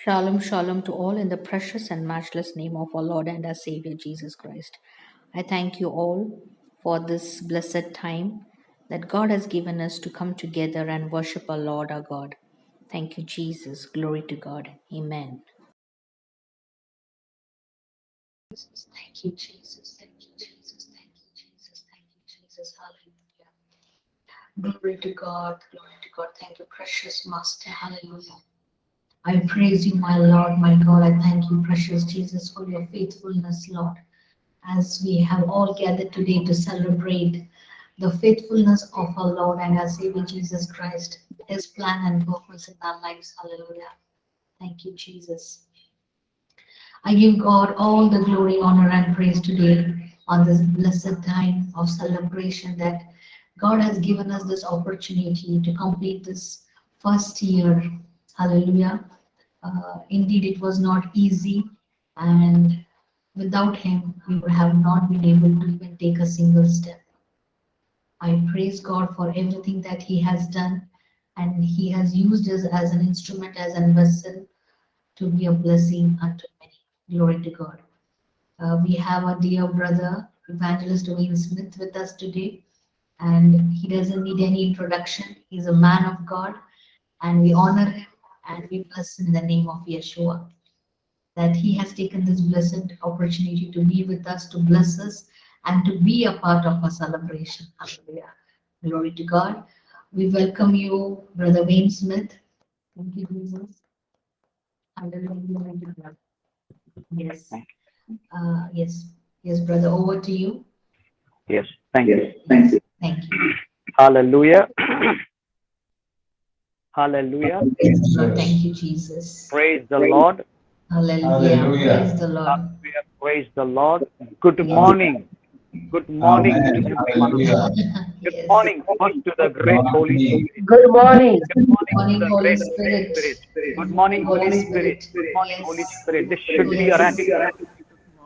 Shalom, shalom to all in the precious and matchless name of our Lord and our Savior Jesus Christ. I thank you all for this blessed time that God has given us to come together and worship our Lord our God. Thank you, Jesus. Glory to God. Amen. Thank you, Jesus. Thank you, Jesus. Thank you, Jesus. Thank you, Jesus. Hallelujah. Glory to God. Glory to God. Thank you, precious Master. Hallelujah. I praise you, my Lord, my God. I thank you, precious Jesus, for your faithfulness, Lord, as we have all gathered today to celebrate the faithfulness of our Lord and our Savior Jesus Christ, His plan and purpose in our lives. Hallelujah. Thank you, Jesus. I give God all the glory, honor, and praise today on this blessed time of celebration that God has given us this opportunity to complete this first year. Hallelujah. Indeed, it was not easy, and without Him, we would have not been able to even take a single step. I praise God for everything that He has done, and He has used us as an instrument, as a vessel to be a blessing unto many. Glory to God. We have our dear brother, Evangelist Wayne Smith, with us today, and he doesn't need any introduction. He's a man of God, and we honor him and we bless him in the name of Yeshua. That he has taken this blessed opportunity to be with us, to bless us, and to be a part of our celebration. Hallelujah. Glory to God. We welcome you, Brother Wayne Smith. Thank you, Jesus. Hallelujah. Yes. Yes. Yes, brother. Over to you. Yes, thank you. Thank you. Thank you. Hallelujah. Hallelujah. Praise the Lord. Thank you, Jesus. Praise the Lord. Hallelujah. Praise the Lord. Hallelujah. Praise the Lord. Good morning. Good morning to Amen. every one of you. Hallelujah. Good Yes. morning first to the Good great Holy morning. Spirit. Good morning. Good morning to Morning, the Holy great Holy Spirit. Spirit. Good Good morning, morning, Holy Holy Spirit. Spirit. Good morning, Holy Yes. Spirit. This should be your Yes. attitude.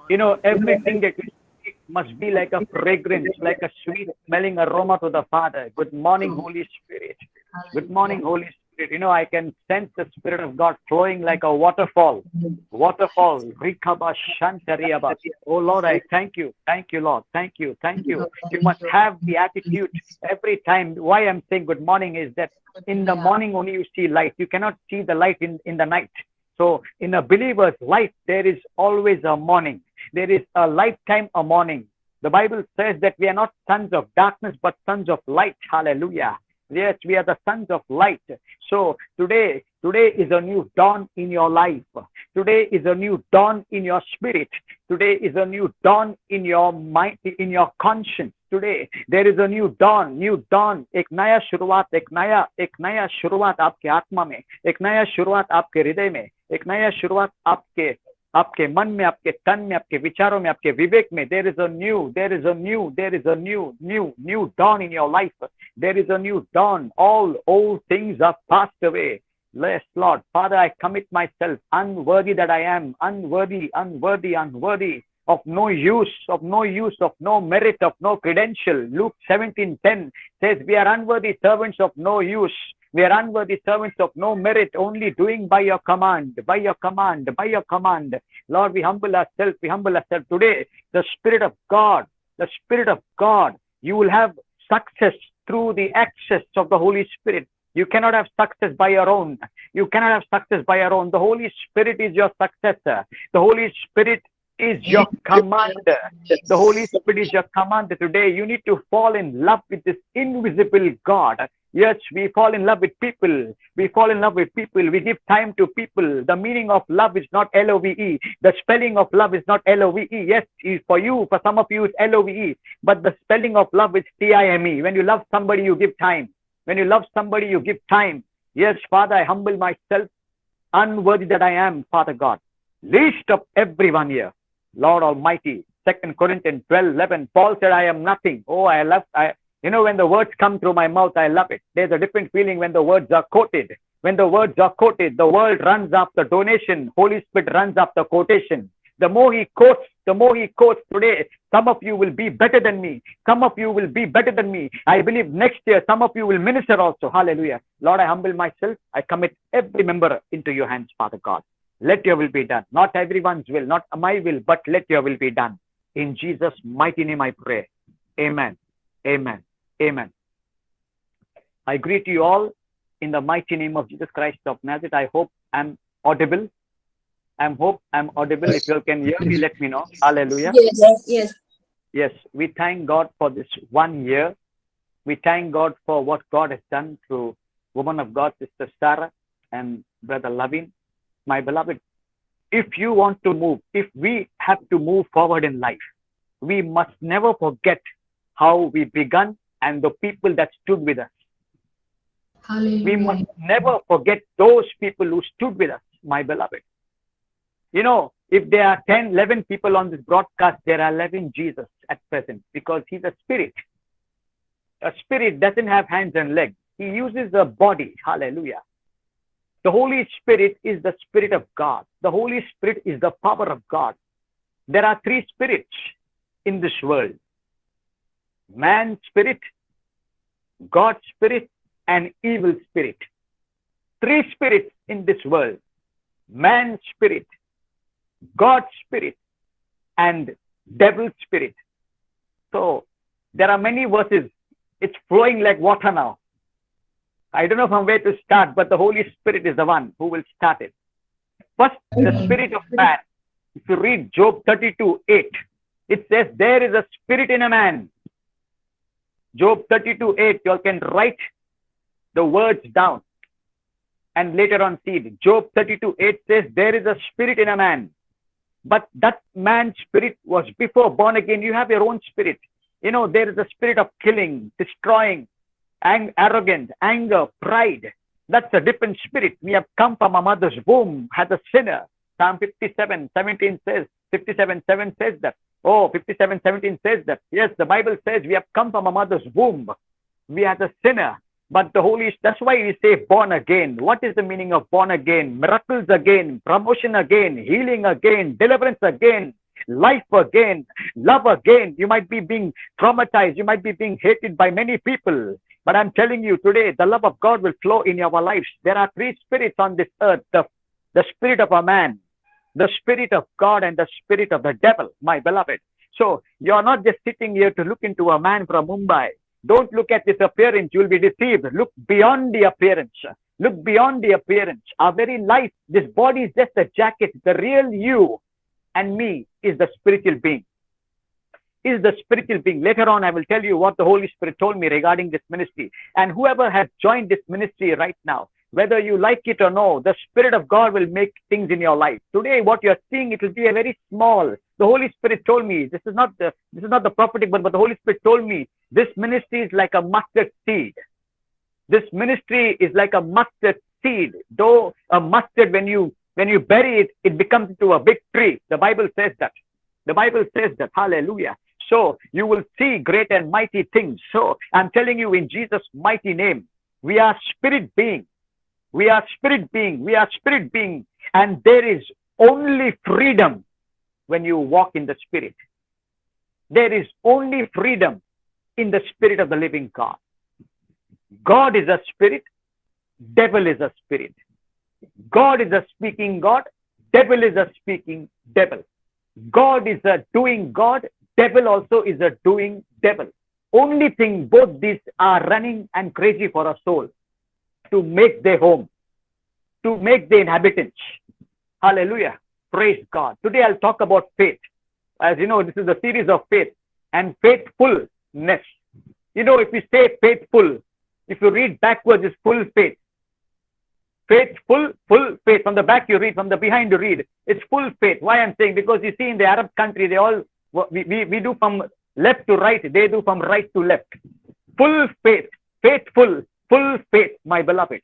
You know, everything that we speak must be like a fragrance, like a sweet smelling aroma to the Father. Good morning, Holy Spirit. Good morning, Hallelujah. Holy Spirit. You know, I can sense the Spirit of God flowing like a waterfall. Waterfall. Rikaba Shantariaba. Oh Lord, I thank you. Thank you, Lord. Thank you. Thank you. You Thank must you. have the attitude every time. Why I'm saying good morning is that in the Hallelujah. morning only you see light. You cannot see the light in the night. So in a believer's life, there is always a morning. There is a lifetime, a morning. The Bible says that we are not sons of darkness, but sons of light. Hallelujah. Yes, we are the sons of light. So today is a new dawn in your life. Today is a new dawn in your spirit. Today is a new dawn in your mind, in your conscience. Today there is a new dawn. एक नया शुरुआत, एक नया शुरुआत आपके आत्मा में, एक नया शुरुआत आपके हृदय में, एक नया शुरुआत आपके मन में, आपके तन में, आपके विचारों में, आपके विवेक में. There is a new dawn in your life. There is a new dawn. All old things are passed away. Yes, Lord. Father, I commit myself, unworthy that I am, unworthy, of no use, of no merit, of no credential. Luke 17:10 says we are unworthy servants of no use. We are unworthy servants of no merit, only doing by your command, by your command, by your command. Lord, we humble ourselves today. The Spirit of God, you will have success through the access of the Holy Spirit. You cannot have success by your own. The Holy Spirit is your successor. The Holy Spirit is your commander. The Holy Spirit is your commander today. You need to fall in love with this invisible God. Yes, we fall in love with people. We give time to people. The meaning of love is not L-O-V-E. The spelling of love is not L-O-V-E. Yes, for you, for some of you, it's L-O-V-E. But the spelling of love is T-I-M-E. When you love somebody, you give time. Yes, Father, I humble myself, unworthy that I am, Father God. Least of everyone here. Lord Almighty, 2 Corinthians 12:11, Paul said, I am nothing. Oh, when the words come through my mouth, I love it. There's a different feeling when the words are quoted. When the words are quoted, the world runs after donation. Holy Spirit runs after quotation. The more he quotes today, some of you will be better than me. I believe next year, some of you will minister also. Hallelujah. Lord, I humble myself. I commit every member into your hands, Father God. Let your will be done. Not everyone's will, not my will, but let your will be done. In Jesus' mighty name I pray. Amen. Amen. Amen. I greet you all in the mighty name of Jesus Christ of Nazareth. I hope I'm audible. I'm audible. If you can hear me, let me know. Hallelujah. Yes, yes. Yes, we thank God for this 1 year. We thank God for what God has done through woman of God, Sister Sarah and Brother Lavin. My beloved, if you want to move, if we have to move forward in life, we must never forget how we began and the people that stood with us. We must Hallelujah. never forget those people who stood with us, my beloved. You know, if there are 10, 11 people on this broadcast, there are 11 Jesus at present because he's a spirit. A spirit doesn't have hands and legs. He uses a body. Hallelujah. The Holy Spirit is the Spirit of God. The Holy Spirit is the power of God. There are three spirits in this world. Man's spirit, God's spirit, and evil spirit. Three spirits in this world. Man's spirit, God's spirit, and devil's spirit. So there are many verses. It's flowing like water now. I don't know from where to start, but the Holy Spirit is the one who will start it. First, the spirit of man. If you read Job 32:8, it says there is a spirit in a man. Job 32:8, you all can write the words down and later on see it. Job 32:8 says there is a spirit in a man. But that man's spirit was before born again. You have your own spirit. You know, there is a spirit of killing, destroying, arrogance, anger, pride. That's a different spirit. We have come from our mother's womb as a sinner. Psalm 57:17 says, 57:7 says that. Oh, 57:17 says that. Yes, the Bible says we have come from our mother's womb. We are the sinner. But the Holy, that's why we say born again. What is the meaning of born again? Miracles again, promotion again, healing again, deliverance again, life again, love again. You might be being traumatized. You might be being hated by many people. But I'm telling you today, the love of God will flow in our lives. There are three spirits on this earth. The spirit of a man, the spirit of God, and the spirit of the devil, my beloved. So you're not just sitting here to look into a man from Mumbai. Don't look at his appearance. You'll be deceived. Look beyond the appearance. Look beyond the appearance. Our very life, this body is just a jacket. The real you and me is the spiritual being. Is the spiritual being. Later on, I will tell you what the Holy Spirit told me regarding this ministry. And whoever has joined this ministry right now, whether you like it or no, the Spirit of God will make things in your life. Today, what you're seeing, it will be a very small. The Holy Spirit told me, this is not the prophetic, but the Holy Spirit told me, this ministry is like a mustard seed. This ministry is like a mustard seed. Though a mustard, when you bury it, it becomes into a big tree. The Bible says that. The Bible says that. Hallelujah. So you will see great and mighty things. So I'm telling you in Jesus' mighty name, we are spirit beings. We are spirit being. We are spirit being. And there is only freedom when you walk in the spirit. There is only freedom in the spirit of the living God. God is a spirit. Devil is a spirit. God is a speaking God. Devil is a speaking devil. God is a doing God. Devil also is a doing devil. Only thing, both these are running and crazy for a soul. To make their home, to make the inhabitants. Hallelujah. Praise God. Today I'll talk about faith. As you know, this is a series of faith and faithfulness. You know, if we say faithful, if you read backwards, it's full faith. Faithful, full faith. From the back you read, from the behind you read. It's full faith. Why I'm saying? Because you see in the Arab country, they all, we do from left to right. They do from right to left. Full faith. Faithful. Full faith, my beloved.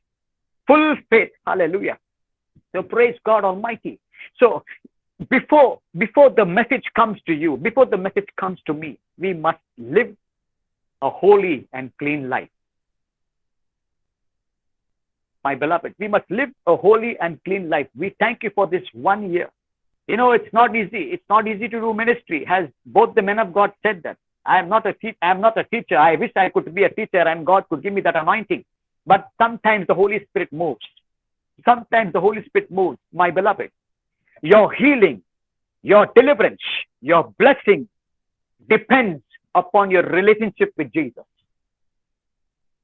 Full faith. Hallelujah. So praise God Almighty. So before the message comes to you, before the message comes to me, we must live a holy and clean life. My beloved, we must live a holy and clean life. We thank you for this 1 year. You know, it's not easy. It's not easy to do ministry. Has both the men of God said that. I am not a teacher. I wish I could be a teacher and God could give me that anointing. But sometimes the Holy Spirit moves. Sometimes the Holy Spirit moves, my beloved. Your healing, your deliverance, your blessing depends upon your relationship with Jesus.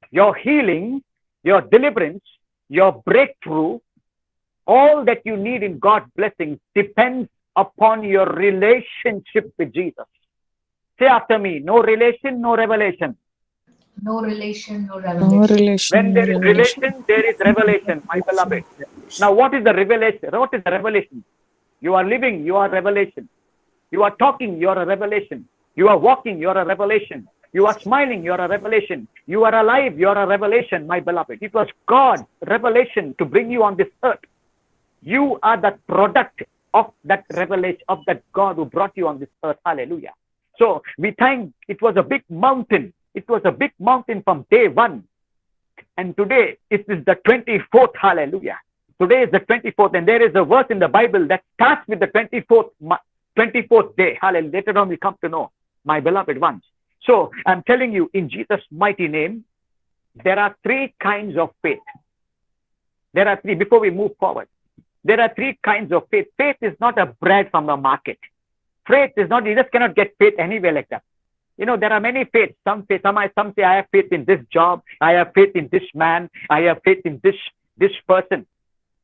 Your healing, your deliverance, your breakthrough, all that you need in God's blessings depends upon your relationship with Jesus. Say after me, no relation, no revelation. No relation, no No revelation. relation, When no there is revelation. relation, there is revelation, my beloved. Now, what is the revelation? What is the revelation? You are living, you are revelation. You are talking, you are a revelation. You are walking, you are a revelation. You are smiling, you are a revelation. You are alive, you are a revelation, my beloved. It was God's revelation to bring you on this earth. You are the product of that revelation, of that God who brought you on this earth. Hallelujah. So we thank, it was a big mountain. It was a big mountain from day one. And today it is the 24th. Hallelujah. Today is the 24th. And there is a verse in the Bible that starts with the 24th day. Hallelujah. Later on we come to know, my beloved ones. So I'm telling you, in Jesus' mighty name, there are three kinds of faith. There are three, before we move forward. There are three kinds of faith. Faith is not a bread from the market. Faith is not, you just cannot get faith anywhere like that. You know, there are many faiths. Some say, I have faith in this job. I have faith in this man. I have faith in this person.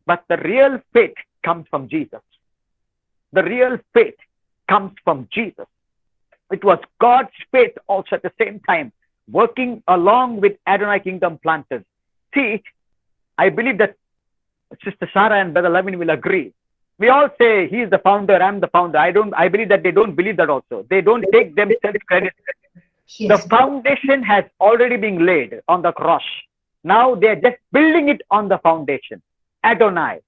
But the real faith comes from Jesus. The real faith comes from Jesus. It was God's faith also at the same time, working along with Adonai Kingdom planters. See, I believe that Sister Sarah and Brother Levin will agree. We all say he is the founder, I'm the founder. I believe that they don't believe that also. They don't take themselves credit. Yes. The foundation has already been laid on the cross. Now they're just building it on the foundation. Adonai.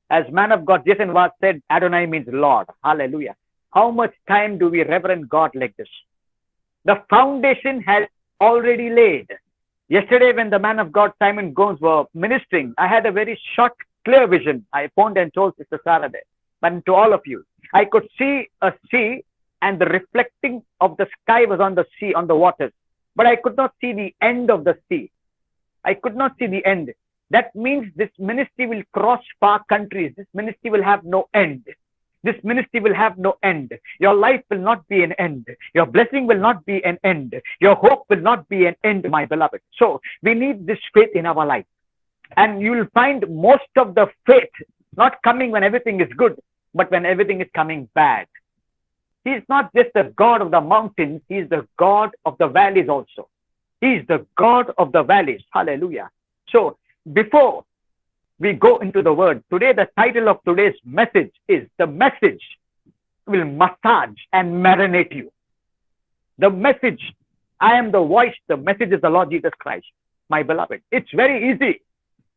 As man of God, Jason Watts said, Adonai means Lord. Hallelujah. How much time do we reverend God like this? The foundation has already laid. Yesterday, when the man of God, Simon Gomes, were ministering, I had a very short, clear vision. I phoned and told Sister Sarah there. But to all of you, I could see a sea, and the reflecting of the sky was on the sea, on the waters. But I could not see the end of the sea. I could not see the end. That means this ministry will cross far countries. This ministry will have no end. This ministry will have no end. Your life will not be an end. Your blessing will not be an end. Your hope will not be an end, my beloved. So we need this faith in our life. And you will find most of the faith not coming when everything is good, but when everything is coming bad. He is not just the God of the mountains. He is the God of the valleys also. He is the God of the valleys. Hallelujah. So before we go into the word, today the title of today's message is The Message Will Massage and Marinate You. The message, I am the voice, the message is the Lord Jesus Christ, my beloved. It's very easy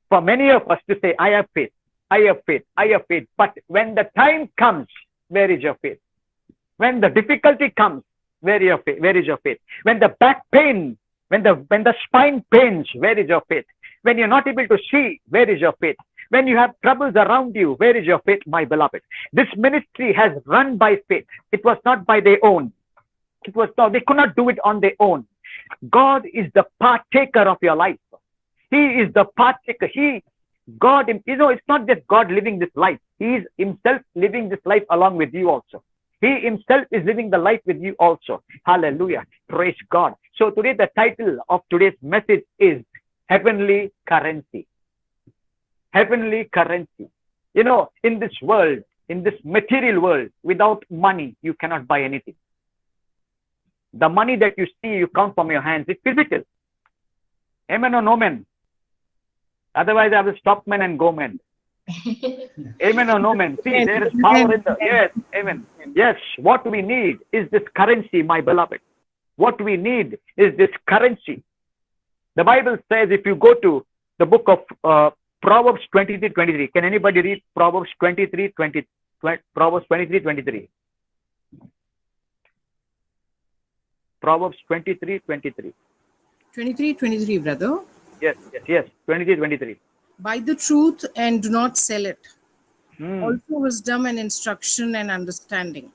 for many of us to say, I have faith, I have faith, I have faith. But when the time comes, where is your faith? When the difficulty comes, where is your faith? Where is your faith? When the back pain, when the spine pains, where is your faith? When you're not able to see, where is your faith? When you have troubles around you, where is your faith, my beloved? This ministry has run by faith. It was not by their own. It was not, they could not do it on their own. God is the partaker of your life. He is the partaker. God, it's not just God living this life. He is himself living this life along with you also. He himself is living the life with you also. Hallelujah. Praise God. So today the title of today's message is Heavenly Currency. Heavenly currency. You know, in this world, in this material world, without money, you cannot buy anything. The money that you see, you count from your hands, it's physical. Amen or no man? Otherwise, I will stop men and go men. Amen or no man? See, there is power in the, yes, amen. Yes, what we need is this currency, my beloved. What we need is this currency. The Bible says, if you go to the book of Proverbs 23:23, can anybody read Proverbs 23:20? Proverbs 23:23. Proverbs 23:23. 23, brother. Yes. 23:23. Buy the truth and do not sell it. Also wisdom and instruction and understanding.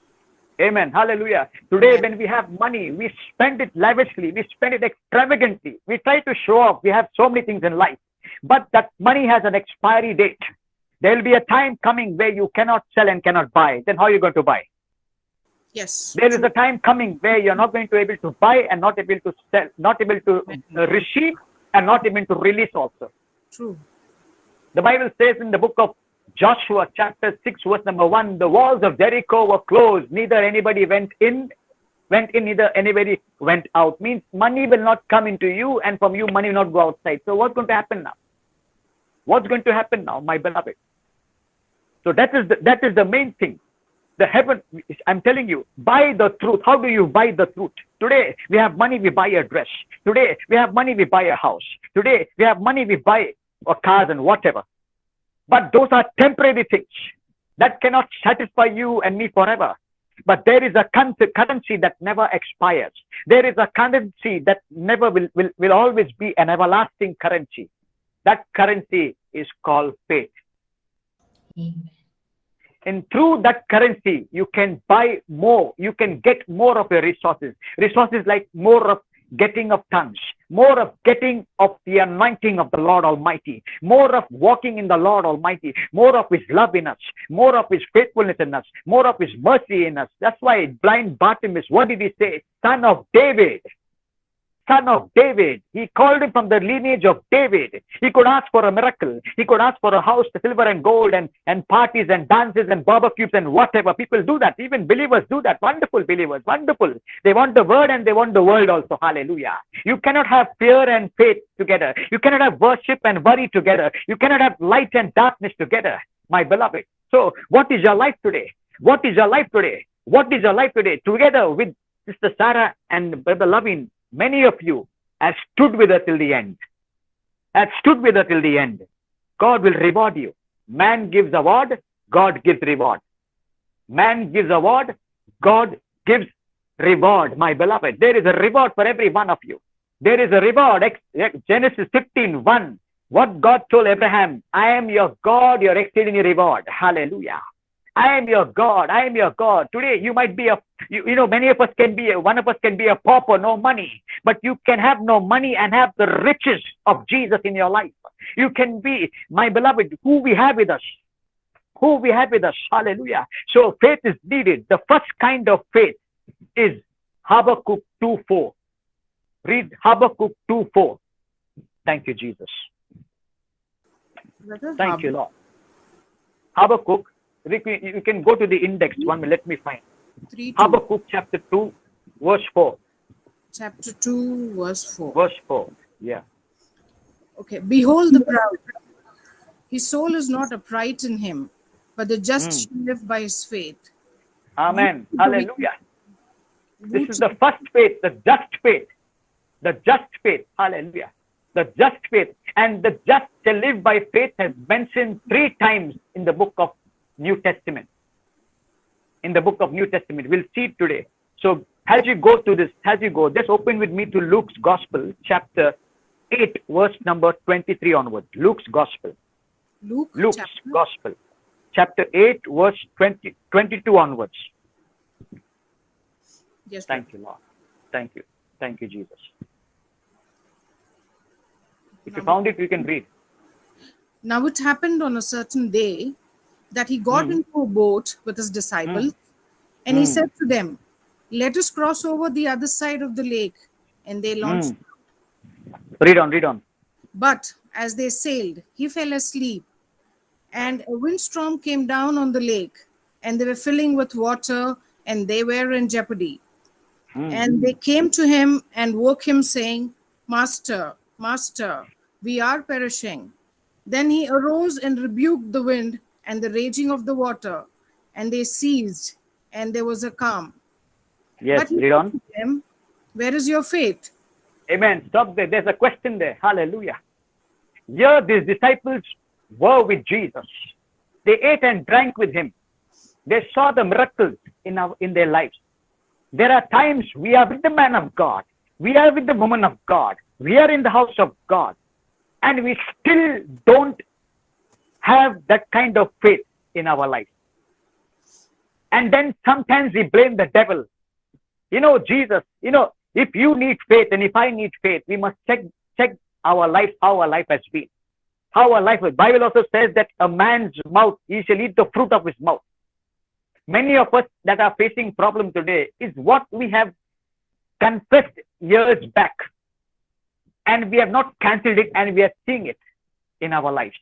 Amen. Hallelujah. Today, when we have money, we spend it lavishly. We spend it extravagantly. We try to show off. We have so many things in life. But that money has an expiry date. There will be a time coming where you cannot sell and cannot buy. Then how are you going to buy? Yes. There is a time coming where you're not going to be able to buy and not able to sell, not able to receive and not able to release also. True. The Bible says in the book of Joshua chapter 6 verse number 1, the walls of Jericho were closed. Neither anybody went in, neither anybody went out. Means money will not come into you, and from you money will not go outside. So what's going to happen now? What's going to happen now, my beloved? So that is the main thing. The heaven, I'm telling you, buy the truth. How do you buy the truth? Today, we have money, we buy a dress. Today, we have money, we buy a house. Today, we have money, we buy a cars and whatever. But those are temporary things that cannot satisfy you and me forever. But there is a currency that never expires. There is a currency that never will always be an everlasting currency. That currency is called faith. Amen. And through that currency, you can buy more. You can get more of your resources. Resources like more of getting of tongues, more of getting of the anointing of the Lord Almighty, more of walking in the Lord Almighty, more of His love in us, more of His faithfulness in us, more of His mercy in us. That's why blind Bartimaeus, what did he say? Son of David. Son of David. He called him from the lineage of David. He could ask for a miracle. He could ask for a house, silver and gold, and parties and dances and barbecues and whatever. People do that. Even believers do that. Wonderful believers. Wonderful. They want the word and they want the world also. Hallelujah. You cannot have fear and faith together. You cannot have worship and worry together. You cannot have light and darkness together, my beloved. So what is your life today? What is your life today? What is your life today? Together with Sister Sarah and Brother Lovin, many of you have stood with her till the end. Have stood with her till the end. God will reward you. Man gives award, God gives reward. Man gives award, God gives reward, my beloved. There is a reward for every one of you. There is a reward. Genesis 15:1. What God told Abraham, I am your God, your exceeding reward. Hallelujah. I am your God. I am your God. Today, you might be many of us can be, one of us can be a pauper, no money. But you can have no money and have the riches of Jesus in your life. You can be, my beloved, who we have with us. Who we have with us. Hallelujah. So faith is needed. The first kind of faith is Habakkuk 2:4. Read Habakkuk 2:4. Thank you, Jesus. Thank you, Lord. Habakkuk. You can go to the index. 1 minute, let me find. Habakkuk chapter 2, verse 4. Chapter 2, verse 4. Verse 4, yeah. Okay. Behold the proud. His soul is not upright in him, but the just shall live by his faith. Amen. Hallelujah. This is the first faith, the just faith. The just faith. Hallelujah. The just faith. And the just shall live by faith has mentioned 3 times in the book of New Testament. In the book of New Testament. We'll see it today. So as you go to this, just open with me to Luke's Gospel, chapter 8, verse number 23 onwards. Luke's Gospel. Luke's Gospel, chapter 8, verse 22 onwards. Yes. Thank you, Lord. Thank you. Thank you, Jesus. If you found it, you can read. Now it happened on a certain day that he got into a boat with his disciples, and he said to them, let us cross over the other side of the lake. And they launched. Read on. But as they sailed, he fell asleep, and a windstorm came down on the lake, and they were filling with water, and they were in jeopardy. And they came to him and woke him, saying, Master, Master, we are perishing. Then he arose and rebuked the wind and the raging of the water, and they ceased, and there was a calm. Yes, but he read on. said to them, where is your faith? Amen. Stop there. There's a question there. Hallelujah. Here these disciples were with Jesus. They ate and drank with him. They saw the miracles in their lives. There are times we are with the man of God. We are with the woman of God. We are in the house of God. And we still don't have that kind of faith in our life. And then sometimes we blame the devil. Jesus, if you need faith and if I need faith, we must check our life, how our life has been. How our life is. Bible also says that a man's mouth, he shall eat the fruit of his mouth. Many of us that are facing problem today is what we have confessed years back, and we have not cancelled it, and we are seeing it in our lives.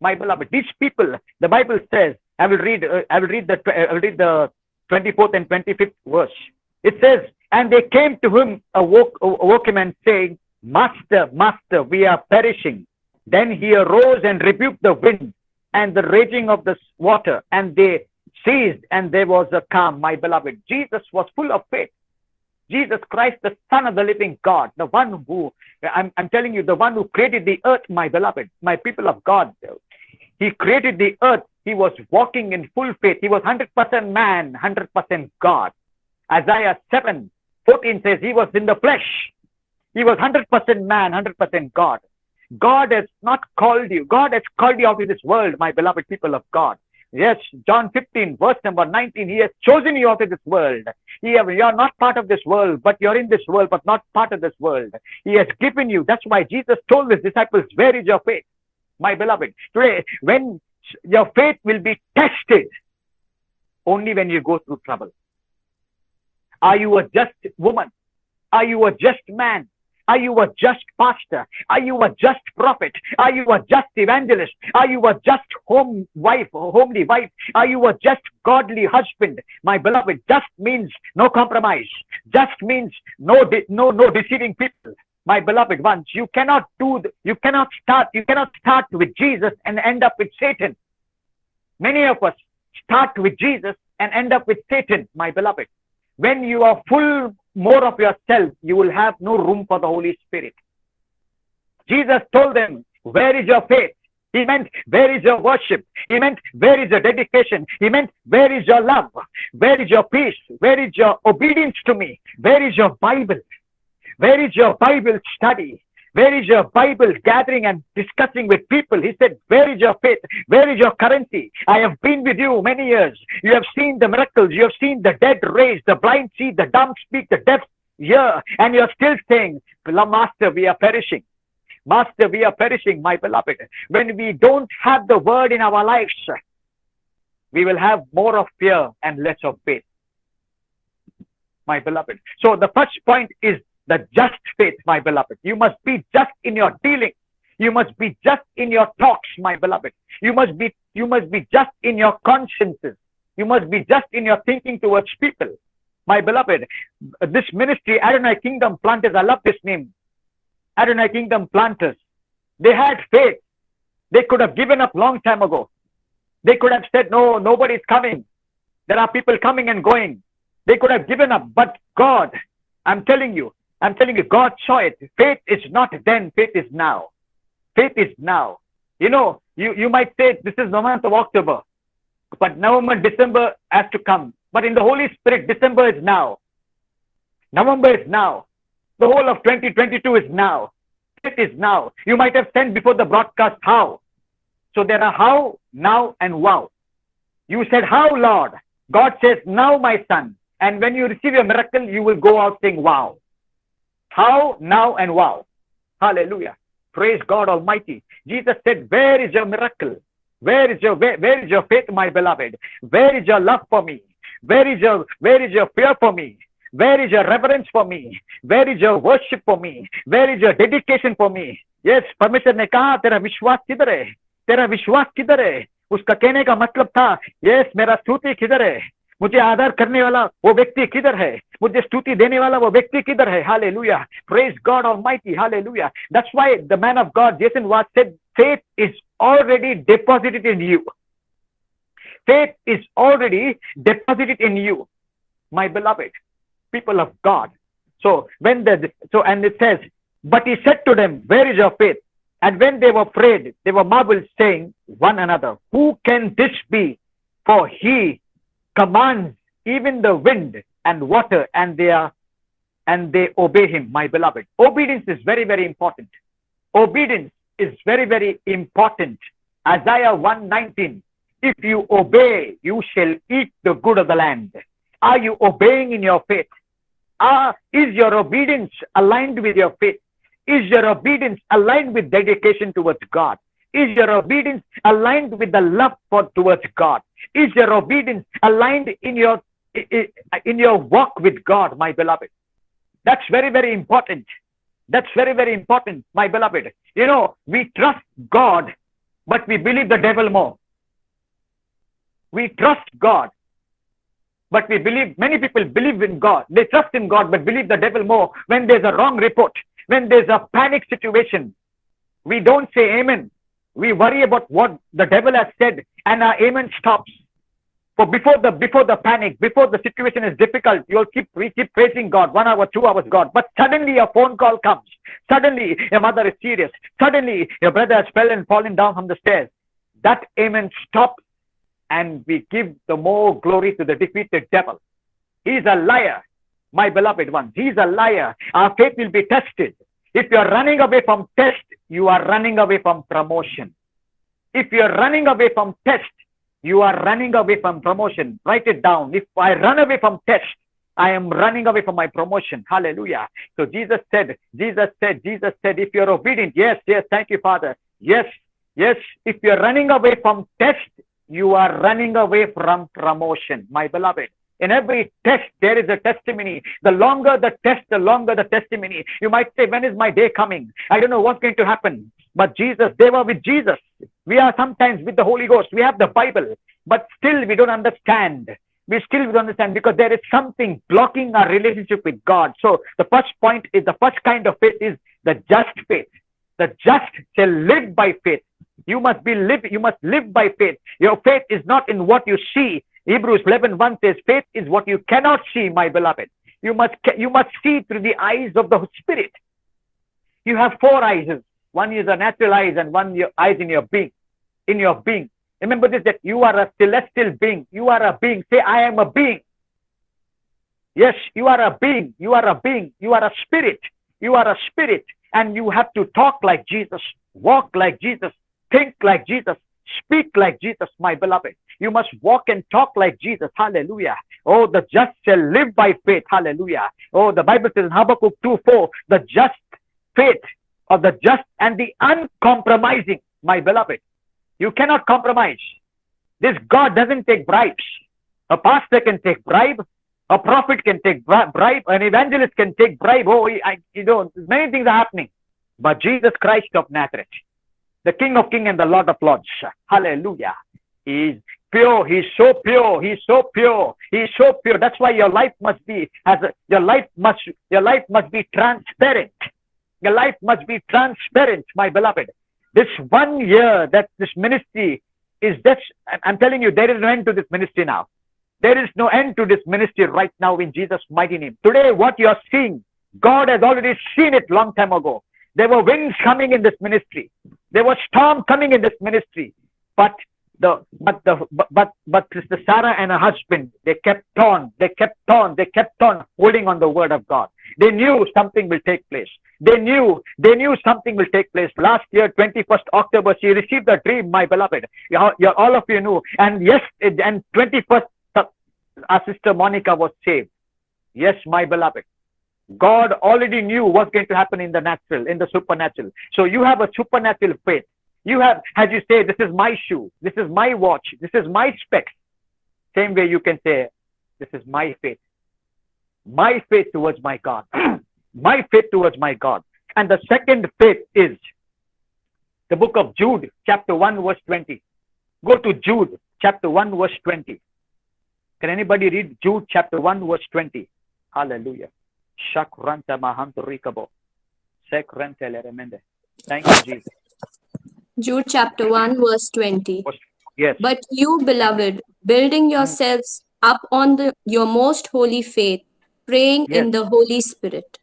My beloved, these people, the Bible says, I will read the 24th and 25th verse. It says, and they came to him, awoke him and saying, Master, Master, we are perishing. Then he arose and rebuked the wind and the raging of the water, and they ceased, and there was a calm. My beloved, Jesus was full of faith. Jesus Christ, the Son of the living God, the one who, I'm telling you, the one who created the earth, my beloved, my people of God. He created the earth. He was walking in full faith. He was 100% man, 100% God. Isaiah 7:14 says he was in the flesh. He was 100% man, 100% God. God has not called you. God has called you out of this world, my beloved people of God. Yes, John 15, verse number 19, he has chosen you out of this world. You are not part of this world, but you're in this world, but not part of this world. He has given you. That's why Jesus told his disciples, where is your faith? My beloved, today, when your faith will be tested, only when you go through trouble. Are you a just woman? Are you a just man? Are you a just pastor? Are you a just prophet? Are you a just evangelist? Are you a just homely wife? Are you a just godly husband? My beloved, just means no compromise. Just means no deceiving people. My beloved ones, you cannot start with Jesus and end up with Satan. Many of us start with Jesus and end up with Satan, my beloved. When you are full more of yourself, you will have no room for the Holy Spirit. Jesus told them, where is your faith? He meant, where is your worship? He meant, where is your dedication? He meant, where is your love? Where is your peace? Where is your obedience to me? Where is your Bible? Where is your Bible study? Where is your Bible gathering and discussing with people? He said, where is your faith? Where is your currency? I have been with you many years. You have seen the miracles. You have seen the dead raised, the blind see, the dumb speak, the deaf hear. And you're still saying, Master, we are perishing. Master, we are perishing, my beloved. When we don't have the word in our lives, we will have more of fear and less of faith, my beloved. So the first point is the just faith, my beloved. You must be just in your dealing. You must be just in your talks, my beloved. You must be just in your consciences. You must be just in your thinking towards people. My beloved, this ministry, Adonai Kingdom Planters, I love this name. Adonai Kingdom Planters. They had faith. They could have given up long time ago. They could have said, no, nobody's coming. There are people coming and going. They could have given up, but God, I'm telling you, God saw it. Faith is not then, faith is now. Faith is now. You know, you might say this is the month of October, but November, December has to come. But in the Holy Spirit, December is now. November is now. The whole of 2022 is now. Faith is now. You might have sent before the broadcast how. So there are how, now, and wow. You said how, Lord. God says, now, my son. And when you receive a miracle, you will go out saying, wow. How, now, and wow. Hallelujah. Praise God Almighty. Jesus said, where is your miracle? Where is your faith, my beloved? Where is your love for me? Where is your fear for me? Where is your reverence for me? Where is your worship for me? Where is your dedication for me? Yes, परमेश्वर ने कहा तेरा विश्वास किधर है? तेरा विश्वास किधर है? उसका कहने का मतलब था, यस, मेरा स्तुति किधर है? मुझे आदर करने वाला वो व्यक्ति किधर है? मुझे स्तुति देने वाला वो व्यक्ति किधर है? Hallelujah. Praise God Almighty. Hallelujah. That's why the man of God, Jason Watts, said, faith is already deposited in you. Faith is already deposited in you, my beloved people of God. So and it says, but he said to them, where is your faith? And when they were afraid, they were marveled, saying one another, who can this be? For he commands even the wind and water, and they obey him, my beloved. Obedience is very, very important. Obedience is very, very important. Isaiah 1:19. If you obey, you shall eat the good of the land. Are you obeying in your faith? Is your obedience aligned with your faith? Is your obedience aligned with dedication towards God? Is your obedience aligned with the love towards God? Is your obedience aligned in your walk with God, my beloved? That's very, very important. That's very, very important, my beloved. You know, we trust God, but we believe the devil more. We trust God, but many people believe in God. They trust in God, but believe the devil more. When there's a wrong report, when there's a panic situation, we don't say amen. We worry about what the devil has said, and our amen stops. For before the panic, before the situation is difficult, we keep praising God, 1 hour, 2 hours, God. But suddenly a phone call comes. Suddenly your mother is serious. Suddenly your brother has fallen down from the stairs. That amen stops, and we give the more glory to the defeated devil. He's a liar, my beloved ones. He's a liar. Our faith will be tested. If you're running away from test, you are running away from promotion. If you're running away from test, you are running away from promotion. Write it down. If I run away from test, I am running away from my promotion. Hallelujah. So Jesus said, if you're obedient, yes, thank you, Father. Yes. If you're running away from test, you are running away from promotion, my beloved. In every test, there is a testimony. The longer the test, the longer the testimony. You might say, when is my day coming? I don't know what's going to happen. But they were with Jesus. We are sometimes with the Holy Ghost. We have the Bible, but still we don't understand. We still don't understand because there is something blocking our relationship with God. So the first kind of faith is the just faith. The just shall live by faith. You must live by faith. Your faith is not in what you see. Hebrews 11:1 says, faith is what you cannot see, my beloved. You must see through the eyes of the Spirit. You have 4 eyes. One is a natural eyes and one eyes in your being. Remember this, that you are a celestial being. You are a being. Say, I am a being. Yes, you are a being. You are a being. You are a spirit. You are a spirit. And you have to talk like Jesus, walk like Jesus, think like Jesus, speak like Jesus, my beloved. You must walk and talk like Jesus. Hallelujah. Oh, the just shall live by faith. Hallelujah. Oh, the Bible says in Habakkuk 2:4, the just faith of the just and the uncompromising, my beloved. You cannot compromise. This God doesn't take bribes. A pastor can take bribe. A prophet can take bribe. An evangelist can take bribe. Oh, many things are happening. But Jesus Christ of Nazareth, the King of Kings and the Lord of Lords, hallelujah, He is pure. He's so pure. He's so pure. He's so pure. That's why your life must be your life must be transparent. Your life must be transparent, my beloved. This 1 year that this ministry is just, I'm telling you, there is no end to this ministry now. There is no end to this ministry right now in Jesus' mighty name. Today, what you are seeing, God has already seen it long time ago. There were winds coming in this ministry. There was storm coming in this ministry. But Sister Sarah and her husband, they kept on holding on the word of God. They knew something will take place. They knew something will take place. Last year, 21st October, she received a dream, my beloved. All of you knew. And yes, and 21st, our sister Monica was saved. Yes, my beloved. God already knew what's going to happen in the natural, in the supernatural. So you have a supernatural faith. You have, as you say, this is my shoe, this is my watch, this is my specs. Same way you can say, this is my faith. My faith towards my God. My faith towards my God. And the second faith is the book of Jude, chapter 1, verse 20. Go to Jude, chapter 1, verse 20. Can anybody read Jude, chapter 1, verse 20? Hallelujah. Shakranta mahanturikabo. Sekrente leremende. Thank you, Jesus. Jude chapter 1, verse 20. Yes. But you, beloved, building yourselves up on your most holy faith, praying in the Holy Spirit.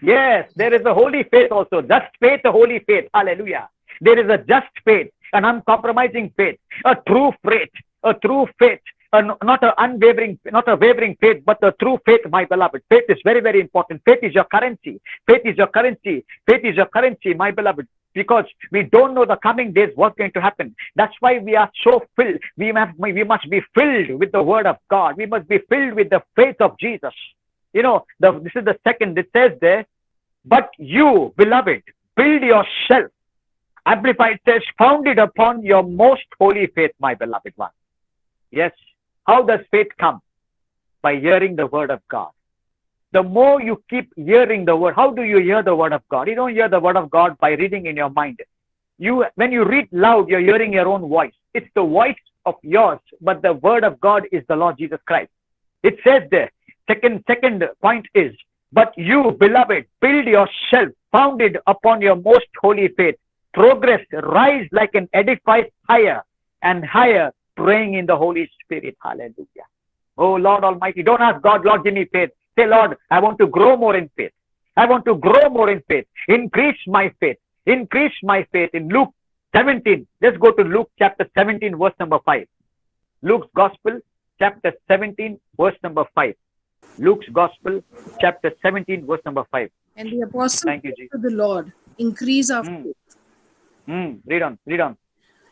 Yes, there is a holy faith also. Just faith, a holy faith. Hallelujah. There is a just faith, an uncompromising faith, a true faith, not a wavering faith, but a true faith, my beloved. Faith is very, very important. Faith is your currency. Faith is your currency. Faith is your currency, my beloved. Because we don't know the coming days what's going to happen. That's why we are so filled. We must be filled with the word of God. We must be filled with the faith of Jesus. You know, this is the second. It says there, but you, beloved, build yourself Amplified says, founded upon your most holy faith, my beloved one. Yes. How does faith come? By hearing the word of God. The more you keep hearing the word, how do you hear the word of God? You don't hear the word of God by reading in your mind. When you read loud, you're hearing your own voice. It's the voice of yours, but the word of God is the Lord Jesus Christ. It says there, second point is, but you, beloved, build yourself, founded upon your most holy faith. Progress, rise like an edifice higher and higher, praying in the Holy Spirit. Hallelujah. Oh Lord Almighty, don't ask God, Lord, give me faith. Say, Lord, I want to grow more in faith. I want to grow more in faith. Increase my faith. Increase my faith. In Luke 17, let's go to Luke chapter 17, verse number 5. Luke's Gospel, chapter 17, verse number 5. Luke's Gospel, chapter 17, verse number 5. And the apostle Thank you, said to the Lord, increase our faith. Read on.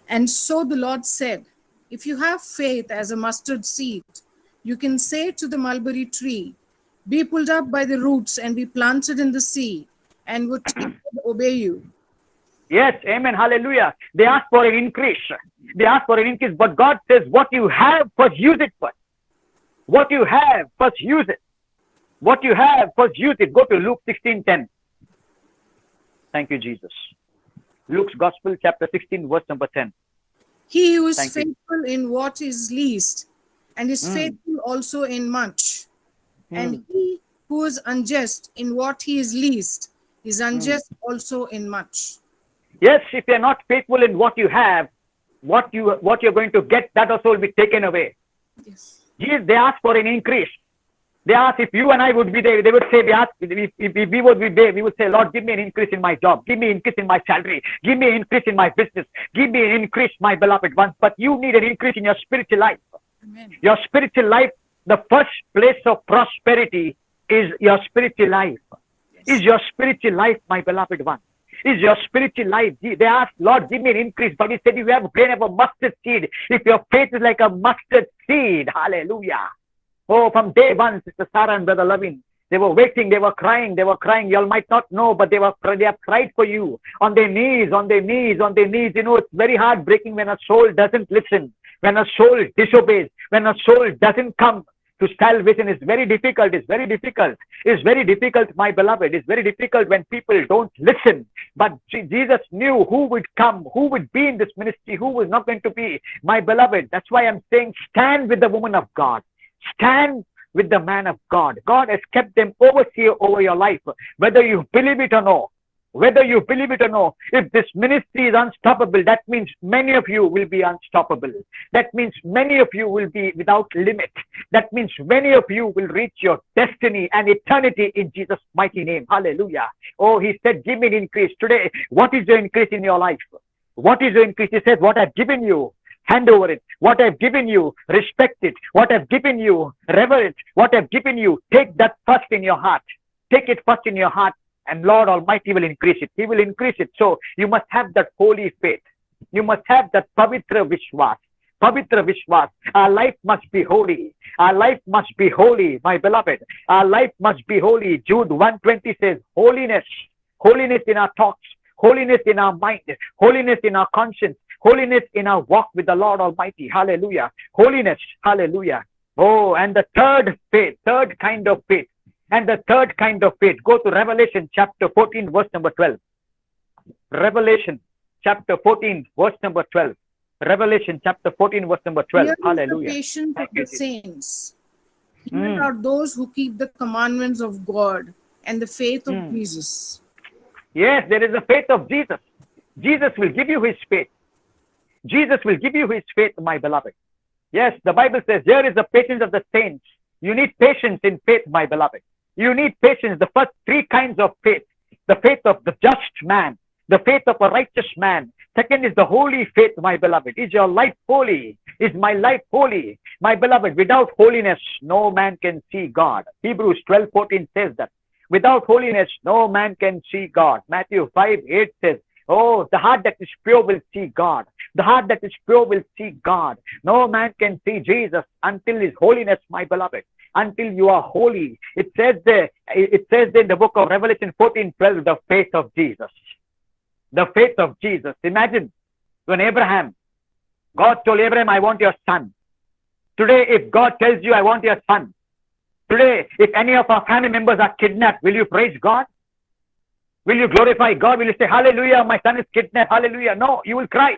And so the Lord said, if you have faith as a mustard seed, you can say to the mulberry tree, be pulled up by the roots and be planted in the sea, and would obey you. Yes, amen, hallelujah. They ask for an increase. They ask for an increase, but God says, what you have, first use it first. What you have, first use it. What you have, first use it. Go to Luke 16:10. Thank you, Jesus. Luke's Gospel, chapter 16, verse number 10. He who is Thank you. faithful in what is least, and is faithful also in much. And he who is unjust in what he is least, is unjust also in much. Yes, if you're not faithful in what you have, what you're going to get, that also will be taken away. Yes. Yes, they ask for an increase. They ask if you and I would be there, they would say, if we would be there, we would say, Lord, give me an increase in my job. Give me an increase in my salary. Give me an increase in my business. Give me an increase, my beloved ones. But you need an increase in your spiritual life. Amen. Your spiritual life, the first place of prosperity is your spiritual life. Is your spiritual life, my beloved one. Is your spiritual life. They asked, Lord, give me an increase. But he said, if you have a grain of a mustard seed, if your faith is like a mustard seed, hallelujah. Oh, from day one, Sister Sarah and Brother Lavin, they were waiting, they were crying. You all might not know, but they have cried for you on their knees. You know, it's very heartbreaking when a soul doesn't listen, when a soul disobeys, when a soul doesn't come to salvation. It's very difficult. It's very difficult, my beloved. It's very difficult when people don't listen. But Jesus knew who would come, who would be in this ministry, who was not going to be, my beloved. That's why I'm saying, stand with the woman of God. Stand with the man of God. God has kept them overseer over your life, whether you believe it or no. If this ministry is unstoppable, that means many of you will be unstoppable. That means many of you will be without limit. That means many of you will reach your destiny and eternity in Jesus' mighty name. Hallelujah. Oh, he said, give me an increase. Today, what is the increase in your life? What is the increase? He said, what I've given you, hand over it. What I've given you, respect it. What I've given you, rever it. What I've given you, take that first in your heart. Take it first in your heart, and Lord Almighty will increase it. He will increase it. So you must have that holy faith. You must have that Pavitra Vishwas. Pavitra Vishwas. Our life must be holy. Our life must be holy, my beloved. Our life must be holy. Jude 1:20 says, holiness. Holiness in our thoughts. Holiness in our mind. Holiness in our conscience. Holiness in our walk with the Lord Almighty. Hallelujah. Holiness. Hallelujah. Oh, and the third kind of faith. Go to Revelation chapter 14, verse number 12. Revelation chapter 14, verse number 12. Revelation chapter 14, verse number 12. Here is Hallelujah. the patience of the Jesus. saints. Here are those who keep the commandments of God and the faith of Jesus. Yes, there is a faith of Jesus. Jesus will give you his faith. Jesus will give you his faith, my beloved. Yes, the Bible says there is the patience of the saints. You need patience in faith, my beloved. You need patience. The first three kinds of faith. The faith of the just man. The faith of a righteous man. Second is the holy faith, my beloved. Is your life holy? Is my life holy? My beloved, without holiness, no man can see God. Hebrews 12:14 says that. Without holiness, no man can see God. Matthew 5:8 says, oh, the heart that is pure will see God. The heart that is pure will see God. No man can see Jesus until his holiness, my beloved. Until you are holy. It says there in the book of Revelation 14:12, the faith of Jesus. The faith of Jesus. Imagine when Abraham, God told Abraham, I want your son. Today, if God tells you, I want your son. Today, if any of our family members are kidnapped, will you praise God? Will you glorify God? Will you say, hallelujah, my son is kidnapped, hallelujah? No, you will cry.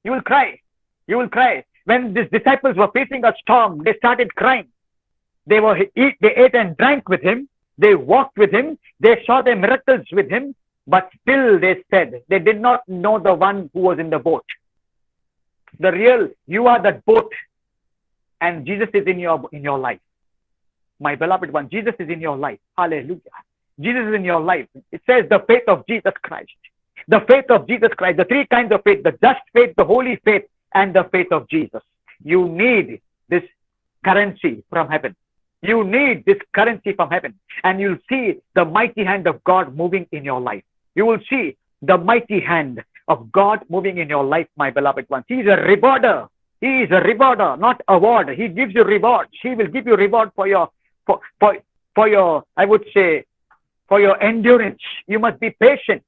You will cry. You will cry. When these disciples were facing a storm, they started crying. They ate and drank with him. They walked with him. They saw the miracles with him. But still they said, they did not know the one who was in the boat. You are that boat, and Jesus is in your life. My beloved one, Jesus is in your life. Hallelujah. Jesus is in your life. It says the faith of Jesus Christ. The faith of Jesus Christ. The three kinds of faith: the just faith, the holy faith, and the faith of Jesus. You need this currency from heaven. You need this currency from heaven, and you'll see the mighty hand of God moving in your life. You will see the mighty hand of God moving in your life, my beloved ones. He is a rewarder. He is a rewarder, not award. He gives you rewards. He will give you reward for your, I would say, for your endurance. You must be patient.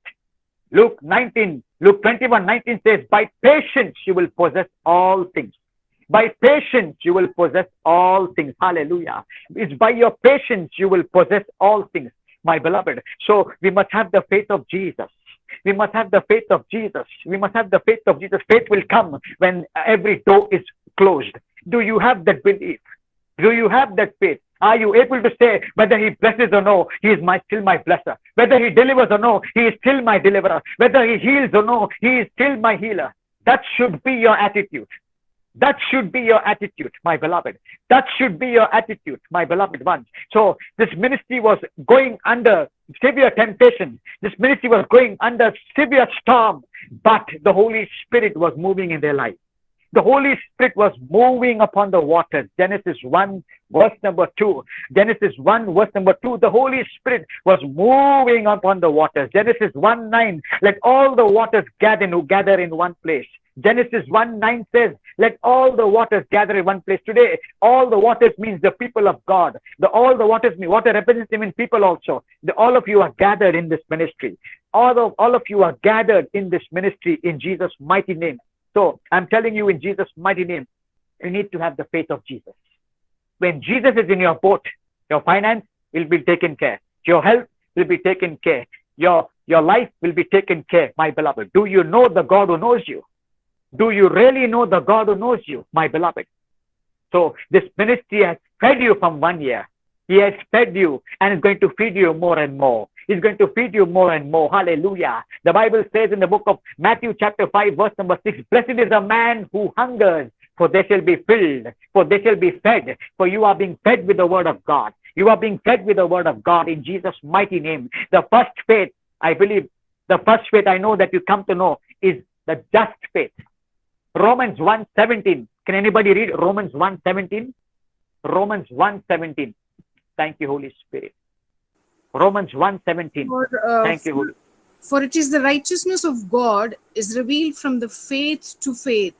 Luke 21:19 says, by patience you will possess all things. By patience you will possess all things. Hallelujah. It's by your patience you will possess all things, my beloved. So we must have the faith of Jesus. We must have the faith of Jesus. We must have the faith of Jesus. Faith will come when every door is closed. Do you have that belief? Do you have that faith? Are you able to say whether he blesses or no, he is still my blesser. Whether he delivers or no, he is still my deliverer. Whether he heals or no, he is still my healer. That should be your attitude. That should be your attitude, my beloved. That should be your attitude, my beloved ones. So this ministry was going under severe temptation. This ministry was going under severe storm, but the Holy Spirit was moving in their life. The Holy Spirit was moving upon the waters. Genesis 1, verse number 2. Genesis 1, verse number 2. The Holy Spirit was moving upon the waters. Genesis 1:9. Let all the waters gather in one place. Genesis 1:9 says, let all the waters gather in one place. Today, all the waters means the people of God. All the waters mean, water represents even people also. All of you are gathered in this ministry. All of you are gathered in this ministry in Jesus' mighty name. So I'm telling you in Jesus' mighty name, you need to have the faith of Jesus. When Jesus is in your boat, your finance will be taken care. Your health will be taken care. Your life will be taken care, my beloved. Do you know the God who knows you? Do you really know the God who knows you, my beloved? So this ministry has fed you from 1 year. He has fed you and is going to feed you more and more. He's going to feed you more and more. Hallelujah. The Bible says in the book of Matthew chapter 5 verse number 6, blessed is the man who hungers, for they shall be filled, for they shall be fed. For you are being fed with the word of God. You are being fed with the word of God in Jesus' mighty name. The first faith, I believe, the first faith I know that you come to know is the just faith. Romans 1:17. Can anybody read Romans 1:17? Romans 1:17. Thank you, Holy Spirit. Romans 1:17. Thank you, Holy Spirit. For it is the righteousness of God is revealed from the faith to faith.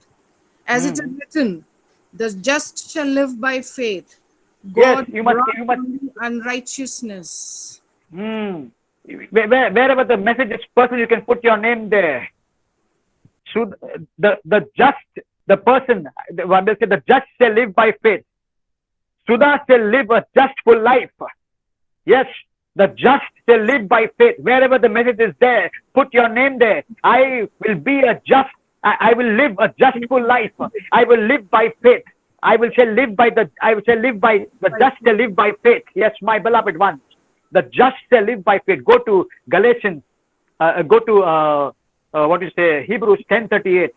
As it is written, the just shall live by faith. God Yes, you must. Unrighteousness. Wherever the message is personal, you can put your name there. So the just, the person, when they say the just shall live by faith. Sudha shall live a justful life. Yes, the just shall live by faith. Wherever the message is there, put your name there. I will be a just. I will live a justful life. I will live by faith. I shall live by the just shall live by faith. Yes, my beloved ones. The just shall live by faith. Go to Galatians. Hebrews 10:38.